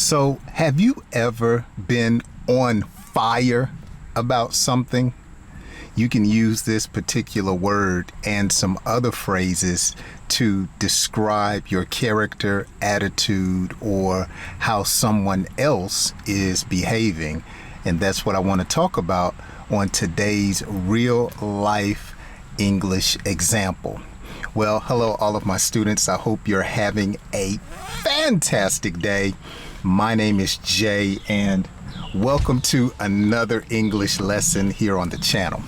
So, have you ever been on fire about something? You can use this particular word and some other phrases to describe your character, attitude, or how someone else is behaving. And that's what I want to talk about on today's real life English example. Well, hello, all of my students. I hope you're having a fantastic day. My name is Jay, and welcome to another English lesson here on the channel.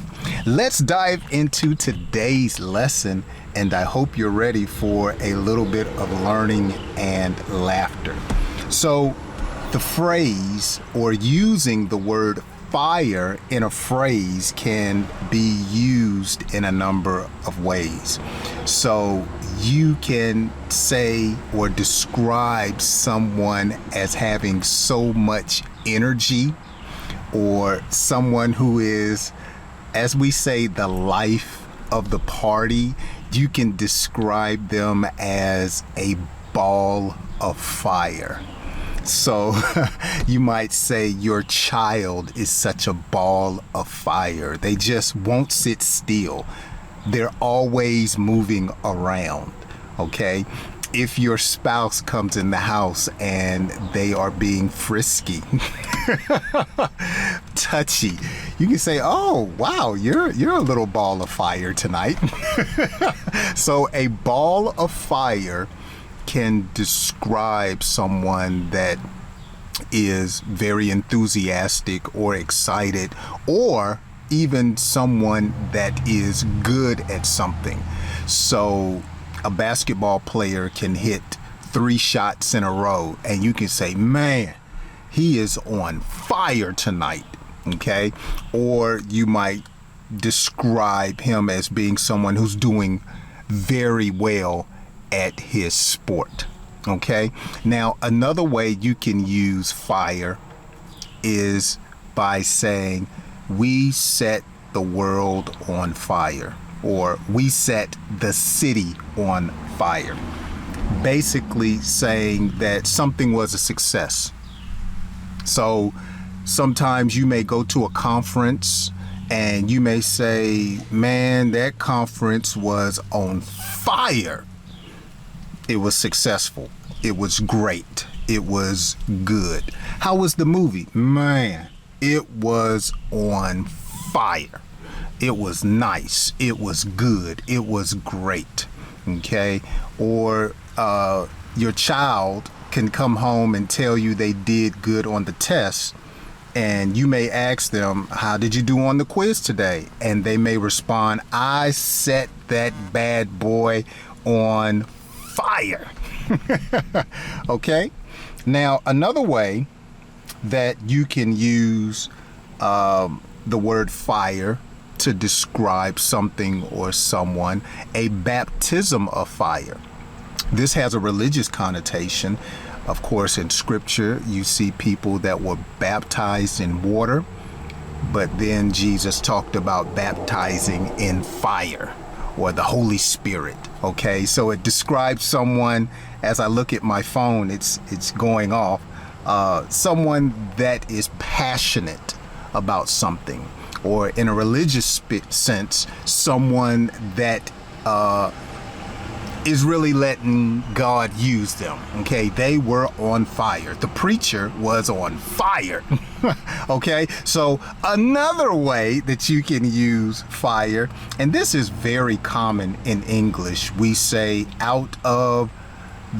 Let's dive into today's lesson, and I hope you're ready for a little bit of learning and laughter. So, the phrase or using the word fire in a phrase can be used in a number of ways. So you can say or describe someone as having so much energy, or someone who is, as we say, the life of the party. You can describe them as a ball of fire. So you might say your child is such a ball of fire. They just won't sit still. They're always moving around, okay? If your spouse comes in the house and they are being frisky, touchy, you can say, oh, wow, you're a little ball of fire tonight. So a ball of fire can describe someone that is very enthusiastic or excited, or even someone that is good at something. So a basketball player can hit 3 shots in a row and you can say, man, he is on fire tonight, okay? Or you might describe him as being someone who's doing very well at his sport, okay? Now, another way you can use fire is by saying, we set the world on fire, or we set the city on fire. Basically saying that something was a success. So sometimes you may go to a conference and you may say, man, that conference was on fire. It was successful. It was great. It was good. How was the movie? Man, it was on fire. It was nice. It was good. It was great. Okay? Or your child can come home and tell you they did good on the test, and you may ask them, how did you do on the quiz today? And they may respond, I set that bad boy on fire. Okay? Now, another way that you can use the word fire to describe something or someone, a baptism of fire. This has a religious connotation. Of course, in scripture, you see people that were baptized in water, but then Jesus talked about baptizing in fire, or the Holy Spirit, okay? So it describes someone, as I look at my phone, it's going off, someone that is passionate about something, or in a religious sense, someone that is really letting God use them, okay? They were on fire. The preacher was on fire, okay? So another way that you can use fire, and this is very common in English, we say out of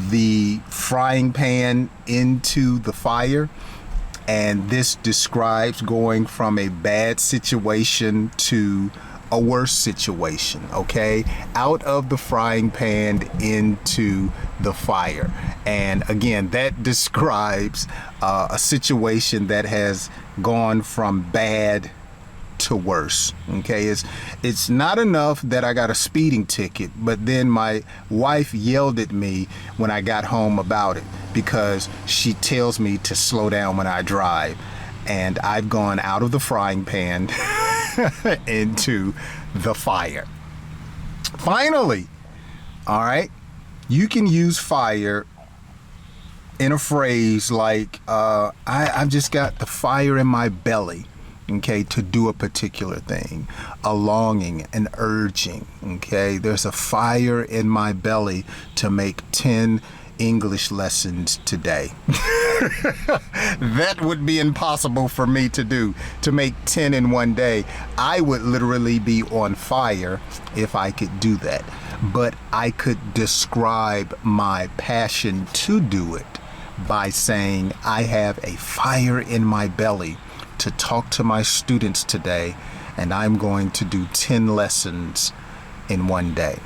the frying pan into the fire. And this describes going from a bad situation to a worse situation, okay? Out of the frying pan into the fire. And again, that describes a situation that has gone from bad to worse, okay? It's not enough that I got a speeding ticket, but then my wife yelled at me when I got home about it, because she tells me to slow down when I drive. And I've gone out of the frying pan into the fire. Finally, all right, you can use fire in a phrase like, I've just got the fire in my belly, okay, to do a particular thing, a longing, an urging, okay? There's a fire in my belly to make 10 English lessons today. That would be impossible for me to do, to make 10 in one day. I would literally be on fire if I could do that. But I could describe my passion to do it by saying I have a fire in my belly to talk to my students today, and I'm going to do 10 lessons in one day.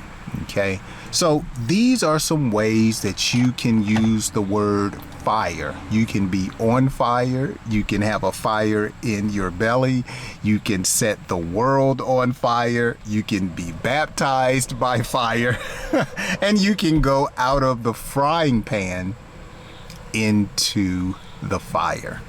Okay, so these are some ways that you can use the word fire. You can be on fire, you can have a fire in your belly, you can set the world on fire, you can be baptized by fire, and you can go out of the frying pan into the fire.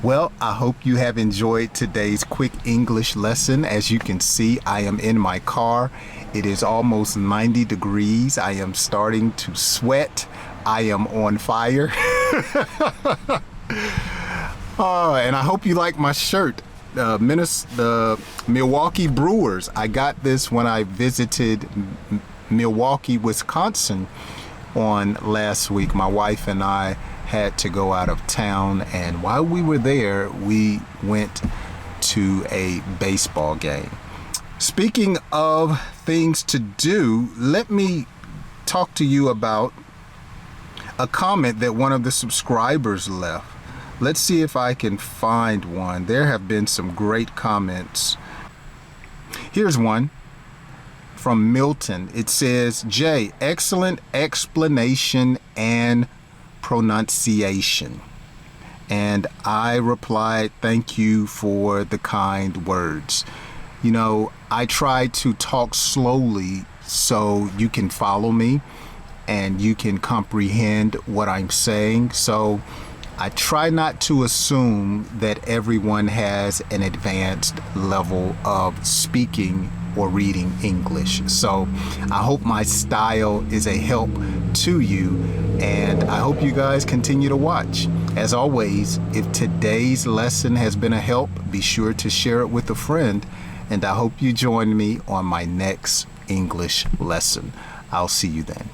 Well, I hope you have enjoyed today's quick English lesson. As you can see, I am in my car. It is almost 90 degrees. I am starting to sweat. I am on fire. And I hope you like my shirt. The Milwaukee Brewers. I got this when I visited Milwaukee, Wisconsin on last week. My wife and I had to go out of town, and while we were there, we went to a baseball game. Speaking of things to do, let me talk to you about a comment that one of the subscribers left. Let's see if I can find one. There have been some great comments. Here's one from Milton. It says, Jay, excellent explanation and pronunciation. And I replied, thank you for the kind words. You know, I try to talk slowly so you can follow me and you can comprehend what I'm saying. So I try not to assume that everyone has an advanced level of speaking or reading English. So I hope my style is a help to you, and I hope you guys continue to watch. As always, if today's lesson has been a help, be sure to share it with a friend, and I hope you join me on my next English lesson. I'll see you then.